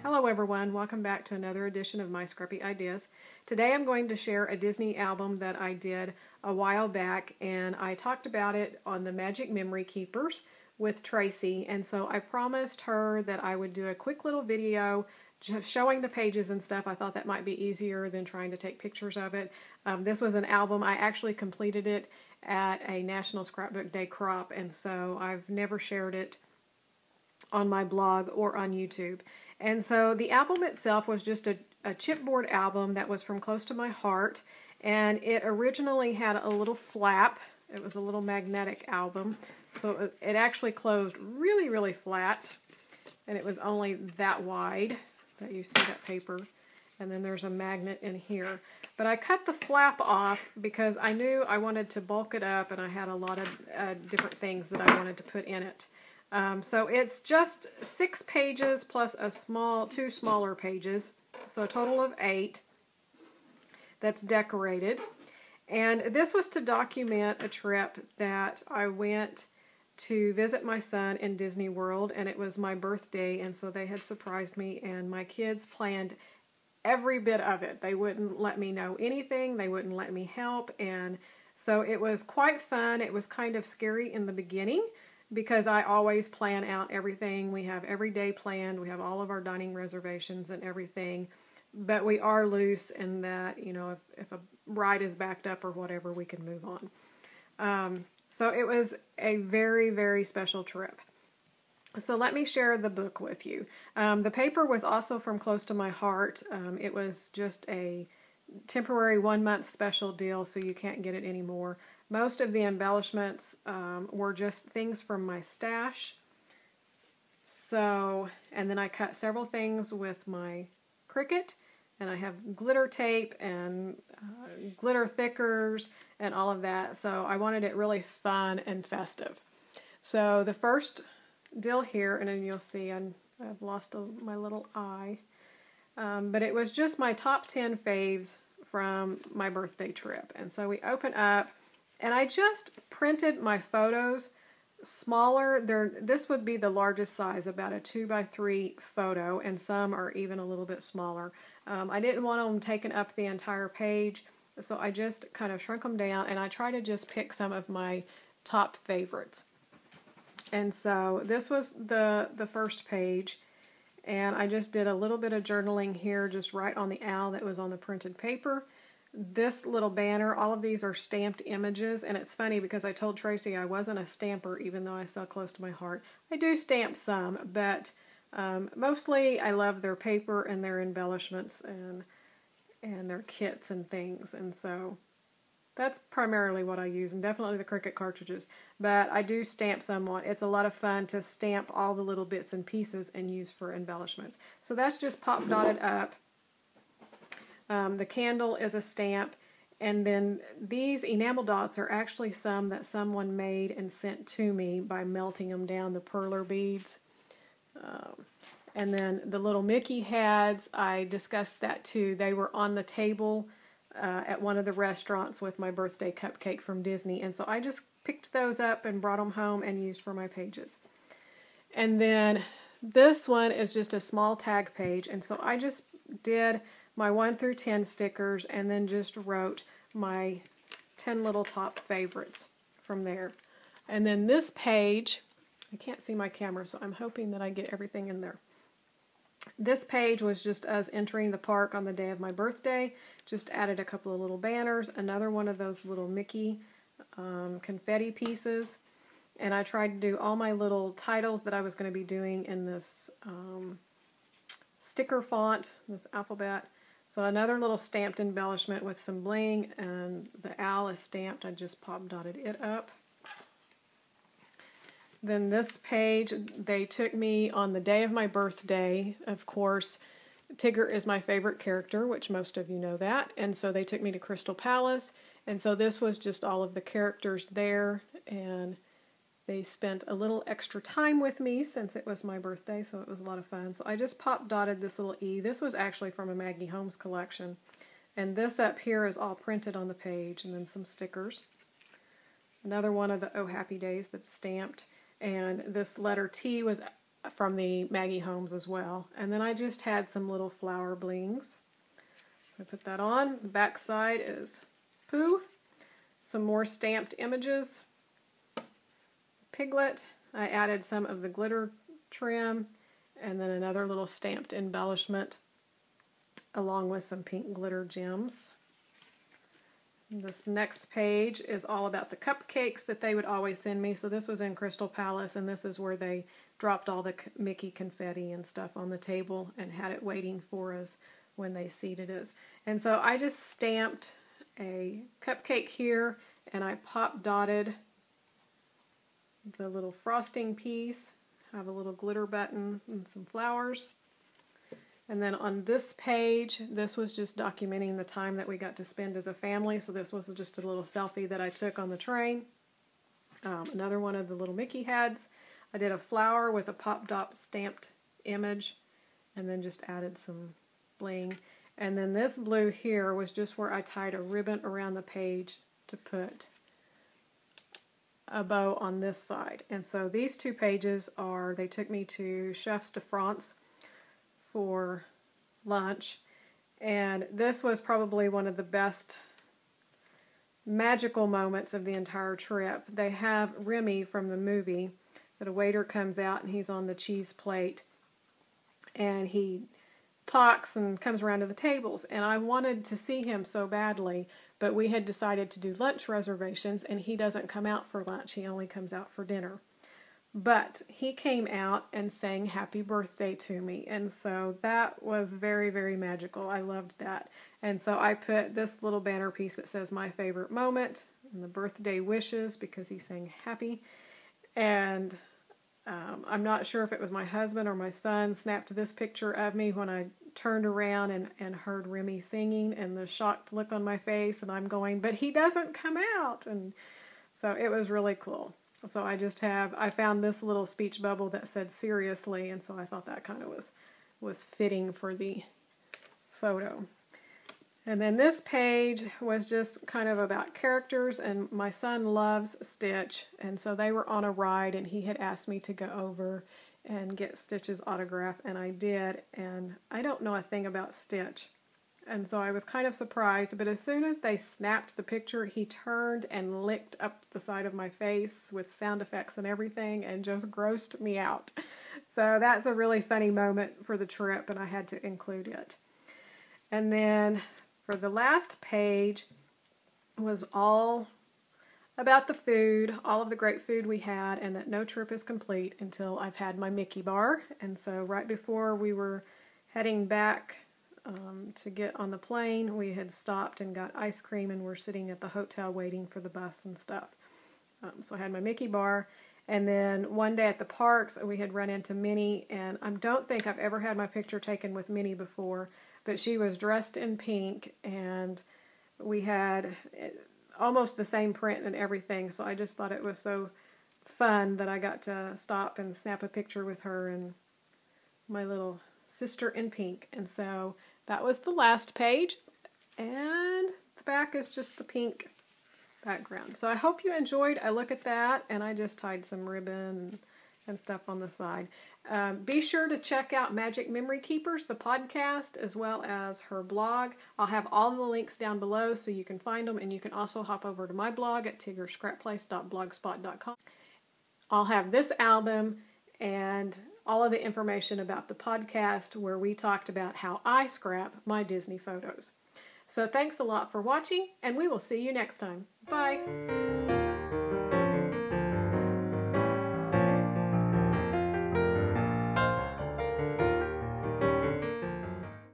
Hello everyone, welcome back to another edition of My Scrappy Ideas. Today I'm going to share a Disney album that I did a while back, and I talked about it on the Magic Memory Keepers with Tracie, and so I promised her that I would do a quick little video just showing the pages and stuff. I thought that might be easier than trying to take pictures of it. This was an album. I actually completed it at a National Scrapbook Day crop, and so I've never shared it on my blog or on YouTube. And so the album itself was just a chipboard album that was from close to my heart, and it originally had a little flap. It was a little magnetic album, so it actually closed really, really flat, and it was only that wide that you see that paper, and then there's a magnet in here. But I cut the flap off because I knew I wanted to bulk it up, and I had a lot of different things that I wanted to put in it. So it's just 6 pages plus two smaller pages, so a total of 8 that's decorated. And this was to document a trip that I went to visit my son in Disney World, and it was my birthday, and so they had surprised me, and my kids planned every bit of it. They wouldn't let me know anything, they wouldn't let me help, and so it was quite fun. It was kind of scary in the beginning, because I always plan out everything. We have every day planned. We have all of our dining reservations and everything. But we are loose in that, you know, if a ride is backed up or whatever, we can move on. So it was a very, very special trip. So let me share the book with you. The paper was also from close to my heart. It was just a temporary 1-month special deal, so you can't get it anymore. Most of the embellishments were just things from my stash. So, and then I cut several things with my Cricut, and I have glitter tape and glitter thickers and all of that. So I wanted it really fun and festive. So the first deal here, and then you'll see I've lost my little eye, but it was just my top 10 faves from my birthday trip. And so we open up, and I just printed my photos smaller. This would be the largest size, about a 2x3 photo, and some are even a little bit smaller. I didn't want them taking up the entire page, so I just kind of shrunk them down, and I try to just pick some of my top favorites. And so this was the first page, and I just did a little bit of journaling here, just right on the owl that was on the printed paper. This little banner, all of these are stamped images, and it's funny because I told Tracie I wasn't a stamper, even though I sell close to my heart. I do stamp some, but mostly I love their paper and their embellishments and their kits and things, and so that's primarily what I use, and definitely the Cricut cartridges. But I do stamp somewhat. It's a lot of fun to stamp all the little bits and pieces and use for embellishments. So that's just pop dotted up. The candle is a stamp, and then these enamel dots are actually some that someone made and sent to me by melting them down, the perler beads. And then the little Mickey heads, I discussed that too. They were on the table at one of the restaurants with my birthday cupcake from Disney, and so I just picked those up and brought them home and used for my pages. And then this one is just a small tag page, and so I just did my 1 through 10 stickers and then just wrote my 10 little top favorites from there. And then this page, I can't see my camera, so I'm hoping that I get everything in there. This page was just us entering the park on the day of my birthday. Just added a couple of little banners, another one of those little Mickey confetti pieces. And I tried to do all my little titles that I was going to be doing in this sticker font, this alphabet. So another little stamped embellishment with some bling, and the owl is stamped. I just pop dotted it up. Then this page, they took me on the day of my birthday. Of course, Tigger is my favorite character, which most of you know that. And so they took me to Crystal Palace. And so this was just all of the characters there. And they spent a little extra time with me since it was my birthday, so it was a lot of fun. So I just pop dotted this little E. This was actually from a Maggie Holmes collection. And this up here is all printed on the page, and then some stickers. Another one of the Oh Happy Days that's stamped. And this letter T was from the Maggie Holmes as well. And then I just had some little flower blings. So I put that on. The back side is Pooh. Some more stamped images. Piglet. I added some of the glitter trim. And then another little stamped embellishment along with some pink glitter gems. This next page is all about the cupcakes that they would always send me. So this was in Crystal Palace, and this is where they dropped all the Mickey confetti and stuff on the table and had it waiting for us when they seated us. And so I just stamped a cupcake here, and I pop dotted the little frosting piece. Have a little glitter button and some flowers. And then on this page, this was just documenting the time that we got to spend as a family. So this was just a little selfie that I took on the train. Another one of the little Mickey heads. I did a flower with a pop dot stamped image and then just added some bling. And then this blue here was just where I tied a ribbon around the page to put a bow on this side. And so these two pages are, they took me to Chefs de France for lunch, and this was probably one of the best magical moments of the entire trip. They have Remy from the movie, that a waiter comes out and he's on the cheese plate and he talks and comes around to the tables, and I wanted to see him so badly, but we had decided to do lunch reservations and he doesn't come out for lunch, he only comes out for dinner. But he came out and sang happy birthday to me. And so that was very, very magical. I loved that. And so I put this little banner piece that says my favorite moment and the birthday wishes because he sang happy. And I'm not sure if it was my husband or my son snapped this picture of me when I turned around and heard Remy singing and the shocked look on my face. And I'm going, but he doesn't come out. And so it was really cool. So I found this little speech bubble that said seriously, and so I thought that kind of was fitting for the photo. And then this page was just kind of about characters, and my son loves Stitch, and so they were on a ride, and he had asked me to go over and get Stitch's autograph, and I did, and I don't know a thing about Stitch. And so I was kind of surprised, but as soon as they snapped the picture, he turned and licked up the side of my face with sound effects and everything and just grossed me out. So that's a really funny moment for the trip, and I had to include it. And then for the last page was all about the food, all of the great food we had, and that no trip is complete until I've had my Mickey bar. And so right before we were heading back to get on the plane, we had stopped and got ice cream, and we're sitting at the hotel waiting for the bus and stuff. So I had my Mickey bar, and then one day at the parks we had run into Minnie, and I don't think I've ever had my picture taken with Minnie before, but she was dressed in pink, and we had almost the same print and everything, so I just thought it was so fun that I got to stop and snap a picture with her and my little sister in pink. And so that was the last page, and the back is just the pink background. So I hope you enjoyed a look at that, and I just tied some ribbon and stuff on the side. Be sure to check out Magic Memory Keepers, the podcast, as well as her blog. I'll have all the links down below so you can find them, and you can also hop over to my blog at tiggerscrapplace.blogspot.com. I'll have this album and all of the information about the podcast where we talked about how I scrap my Disney photos. So thanks a lot for watching, and we will see you next time. Bye!